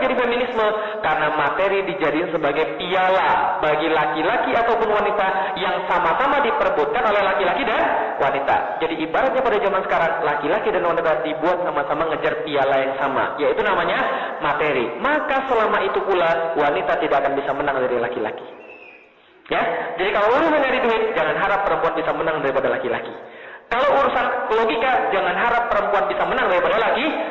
terjadi feminisme? Karena materi dijadikan sebagai piala bagi laki-laki ataupun wanita yang sama-sama diperebutkan oleh laki-laki dan wanita. Jadi ibaratnya pada zaman sekarang, laki-laki dan wanita dibuat sama-sama ngejar piala yang sama, yaitu namanya materi. Maka selama itu pula wanita tidak akan bisa menang dari laki-laki. Ya, jadi kalau urusan nyari duit, jangan harap perempuan bisa menang daripada laki-laki. Kalau urusan logika, jangan harap perempuan bisa menang daripada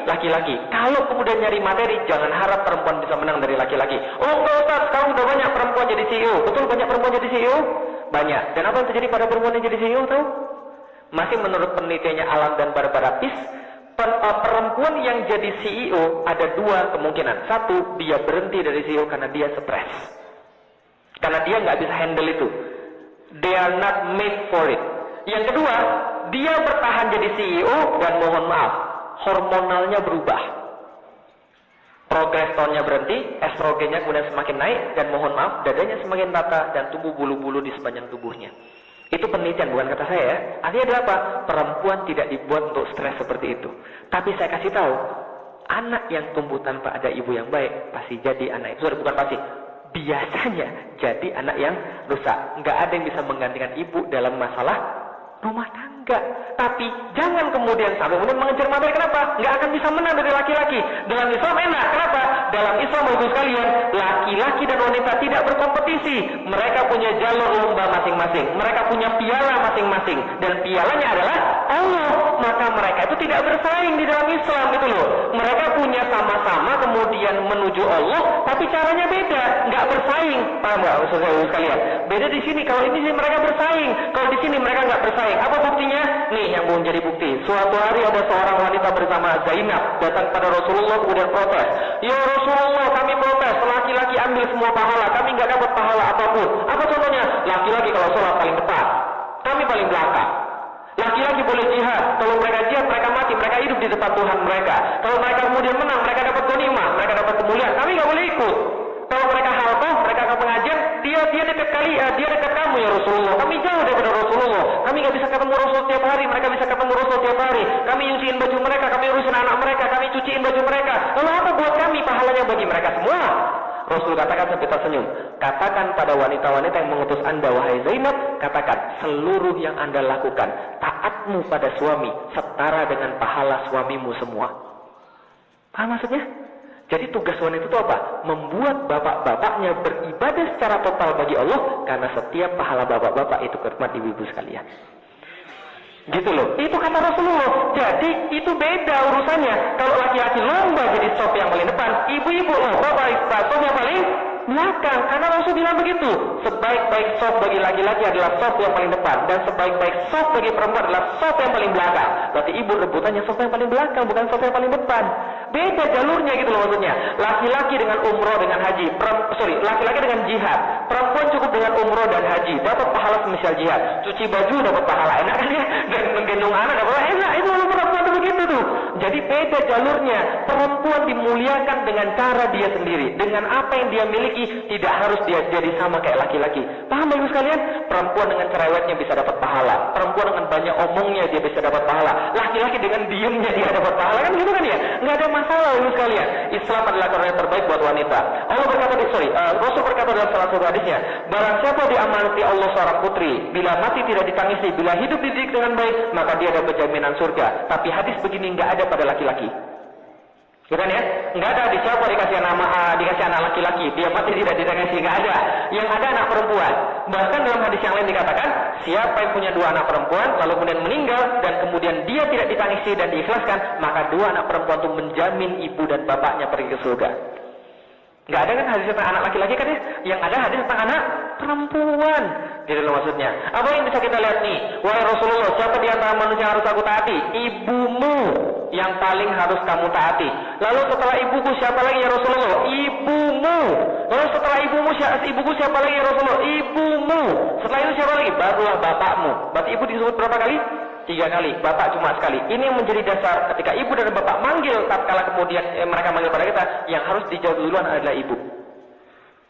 laki-laki. Kalau kemudian nyari materi, jangan harap perempuan bisa menang dari laki-laki. Oh enggak Ustaz, sekarang udah banyak perempuan jadi CEO. Betul banyak perempuan jadi CEO? Banyak. Dan apa yang terjadi pada perempuan yang jadi CEO tahu? Masih menurut penelitiannya Alan dan Barbara Pease, perempuan yang jadi CEO ada dua kemungkinan. Satu, dia berhenti dari CEO karena dia stres. Karena dia nggak bisa handle itu. They are not made for it. Yang kedua, dia bertahan jadi CEO dan mohon maaf, hormonalnya berubah. Progesteronnya berhenti, estrogennya kemudian semakin naik, dan mohon maaf, dadanya semakin rata dan tumbuh bulu-bulu di sepanjang tubuhnya. Itu penelitian, bukan kata saya ya. Artinya adalah apa? Perempuan tidak dibuat untuk stres seperti itu. Tapi saya kasih tahu, anak yang tumbuh tanpa ada ibu yang baik, pasti jadi anak itu. Bukan pasti. Biasanya jadi anak yang rusak. Nggak ada yang bisa menggantikan ibu dalam masalah rumah tangga. Tapi jangan kemudian sampai mengejar materi. Kenapa? Nggak akan bisa menang dari laki-laki. Dalam Islam enak. Kenapa? Dalam Islam bagus sekalian, laki-laki dan wanita tidak berkompetisi. Mereka punya jalur lomba masing-masing. Mereka punya piala masing-masing. Dan pialanya adalah Allah. Maka mereka itu tidak bersaing di dalam Islam gitu loh. Mereka punya sama-sama kemudian menuju Allah, tapi caranya beda. Nggak bersaing. Paham nggak? Saudara sekalian. Beda di sini. Kalau ini sih mereka bersaing. Kalau di sini mereka nggak bersaing. Apa buktinya? Nih yang mau menjadi bukti. Suatu hari ada seorang wanita bersama Zainab datang pada Rasulullah kemudian protes. Ya Rasulullah, kami protes. Laki-laki ambil semua pahala. Kami nggak dapat pahala apapun. Apa contohnya? Laki-laki kalau sholat paling depan, kami paling belakang. Laki-laki boleh jihad. Kalau mereka jihad, mereka mati. Mereka hidup di depan Tuhan mereka. Kalau mereka kemudian menang, mereka dapat ghanimah, mereka dapat kemuliaan. Kami nggak boleh ikut. Kalau mereka halqah, mereka ke pengajian, dia dekat kamu ya Rasulullah. Kami jauh daripada Rasulullah. Kami nggak bisa ketemu Rasul tiap hari, mereka bisa ketemu Rasul tiap hari. Kami nyuciin baju mereka, kami urusin anak mereka, kami cuciin baju mereka. Lalu apa buat kami pahalanya bagi mereka semua? Rasul katakan sampai tersenyum. Katakan pada wanita-wanita yang mengutus anda, wahai Zainab, katakan seluruh yang anda lakukan, taatmu pada suami setara dengan pahala suamimu semua. Paham maksudnya? Jadi tugas wanita itu apa? Membuat bapak-bapaknya beribadah secara total bagi Allah, karena setiap pahala bapak-bapak itu khidmat ibu-ibu sekalian. Gitu loh. Itu kata Rasulullah. Jadi itu beda urusannya. Kalau laki-laki lomba jadi sop yang paling depan, ibu-ibu lomba sop yang paling belakang. Karena Rasul bilang begitu. Sebaik-baik sop bagi laki-laki adalah sop yang paling depan, dan sebaik-baik sop bagi perempuan adalah sop yang paling belakang. Berarti ibu rebutannya sop yang paling belakang, bukan sop yang paling depan. Beda jalurnya gitu loh maksudnya. Laki-laki dengan umroh dengan haji, laki-laki dengan jihad, perempuan cukup dengan umroh dan haji, dapat pahala semisal jihad. Cuci baju dapat pahala, enak kan ya? Dan menggendong anak dapat pahala, enak. Itu loh perempuan itu begitu tuh. Jadi beda jalurnya. Perempuan dimuliakan dengan cara dia sendiri, dengan apa yang dia miliki. Tidak harus dia jadi sama kayak laki-laki. Paham ibu sekalian? Perempuan dengan cerewetnya bisa dapat pahala. Perempuan dengan banyak omongnya dia bisa dapat pahala. Laki-laki dengan diamnya dia dapat pahala, kan gitu kan ya? Nggak ada masalah ibu sekalian. Islam adalah cara yang terbaik buat wanita. Allah berkata Rasul berkata dalam salah satu hadisnya, barang siapa diamanati Allah seorang putri, bila mati tidak ditangisi, bila hidup dididik dengan baik, maka dia dapat jaminan surga. Tapi hadis begini nggak ada pada laki-laki. Bukan ya? Nggak ada hadis siapa dikasih anak laki-laki, dia mati tidak ditangisi, nggak ada. Yang ada anak perempuan. Bahkan dalam hadis yang lain dikatakan, siapa yang punya dua anak perempuan lalu kemudian meninggal dan kemudian dia tidak ditangisi dan diikhlaskan, maka dua anak perempuan itu menjamin ibu dan bapaknya pergi ke surga. Nggak ada kan hadis tentang anak laki-laki kan ya? Yang ada hadis tentang anak perempuan. Gitu loh maksudnya. Apa yang bisa kita lihat nih? Wahai Rasulullah, siapa di antara manusia yang harus aku taati? Ibumu yang paling harus kamu taati. Lalu setelah ibuku siapa lagi ya Rasulullah? Ibumu. Lalu setelah ibuku siapa lagi ya Rasulullah? Ibumu. Setelah itu siapa lagi? Barulah bapakmu. Berarti ibu disebut berapa kali? 3 kali, bapak cuma sekali. Ini yang menjadi dasar ketika ibu dan bapak manggil, tatkala kemudian mereka manggil pada kita, yang harus dijawab duluan adalah ibu.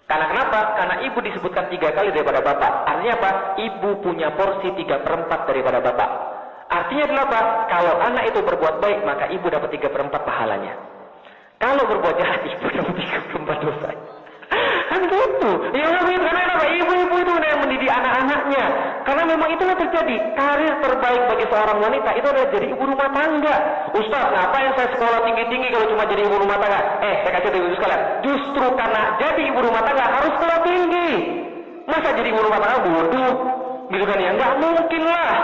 Karena kenapa? Karena ibu disebutkan 3 kali daripada bapak. Artinya apa? Ibu punya porsi 3/4 daripada bapak. Artinya adalah apa? Kalau anak itu berbuat baik, maka ibu dapat 3/4 pahalanya. Kalau berbuat jahat, ibu dapat Karena memang itulah terjadi. Karir terbaik bagi seorang wanita itu adalah jadi ibu rumah tangga. Ustaz, ngapain saya sekolah tinggi-tinggi kalau cuma jadi ibu rumah tangga? Saya kasih tahu sekalian. Justru karena jadi ibu rumah tangga harus sekolah tinggi. Masa jadi ibu rumah tangga bodoh? Gitu kan ya? Nggak mungkin lah.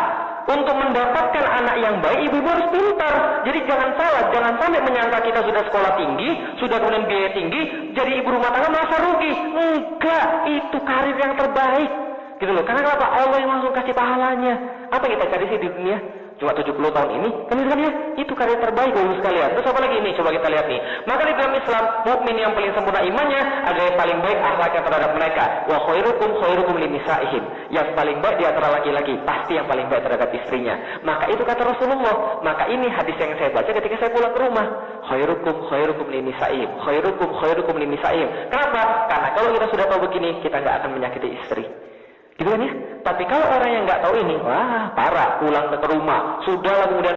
Untuk mendapatkan anak yang baik, ibu harus pintar. Jadi jangan salah, jangan sampai menyangka kita sudah sekolah tinggi, sudah kemudian biaya tinggi, jadi ibu rumah tangga merasa rugi. Enggak, itu karir yang terbaik. Gitu loh. Karena kenapa? Allah yang langsung kasih pahalanya. Apa yang kita cari sih di dunia? Cuma 70 tahun ini, kan ya? Itu karir terbaik Bapak sekalian. Terus apa lagi ini? Coba kita lihat nih. Maka di dalam Islam, mukmin yang paling sempurna imannya adalah yang paling baik akhlaknya terhadap mereka. Wa khairukum linisaihim. Yang paling baik di antara laki-laki, pasti yang paling baik terhadap istrinya. Maka itu kata Rasulullah. Maka ini hadis yang saya baca ketika saya pulang ke rumah. Khairukum linisaihim. Khairukum linisaihim. Kenapa? Karena kalau kita sudah tahu begini, kita nggak akan menyakiti istri. Gitu kan ya? Tapi kalau orang yang nggak tahu ini, wah parah, pulang ke rumah, sudahlah kemudian